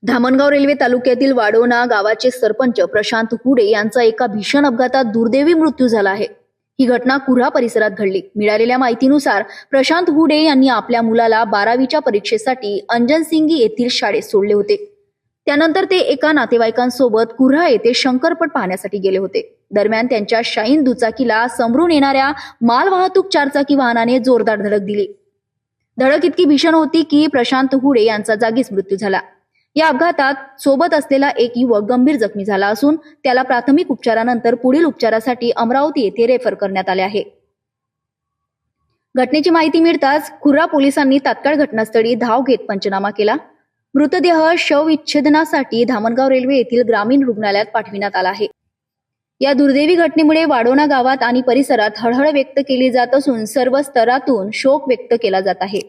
Dhamangaon railway तालुक्यातील वाडोना गावाचे सरपंच प्रशांत हुडे यांचा एका भीषण अपघातात दुर्दैवी मृत्यू झाला आहे। ही घटना कुऱ्हा परिसरात घडली। मिळालेल्या माहितीनुसार प्रशांत हुडे यांनी आपल्या मुलाला 12वीच्या परीक्षेसाठी अंजनसिंगी येथील शाळेत सोडले होते। त्यानंतर ते एका नातेवाईकांसोबत कुऱ्हा येथे शंकरपट पाहण्यासाठी गेले होते। दरम्यान त्यांच्या शाईन दुचाकीला समोरून येणाऱ्या मालवाहतूक चारचाकी वाहनाने जोरदार धडक दिली। धडक इतकी भीषण होती की प्रशांत हुडे यांचा जागीच मृत्यू झाला। या अपघातात सोबत असलेला एक युवक गंभीर जखमी झाला असून त्याला प्राथमिक उपचारानंतर पुढील उपचारासाठी अमरावती येथे रेफर करण्यात आले आहे। घटनेची माहिती मिळताच कुऱ्हा पोलिसांनी तात्काळ घटनास्थळी धाव घेत पंचनामा केला। मृतदेह शवविच्छेदनासाठी धामणगाव रेल्वे येथील ग्रामीण रुग्णालयात पाठविण्यात आला आहे। या दुर्दैवी घटनेमुळे वाडोना गावात आणि परिसरात हळहळ व्यक्त केली जात असून सर्व स्तरातून शोक व्यक्त केला जात आहे।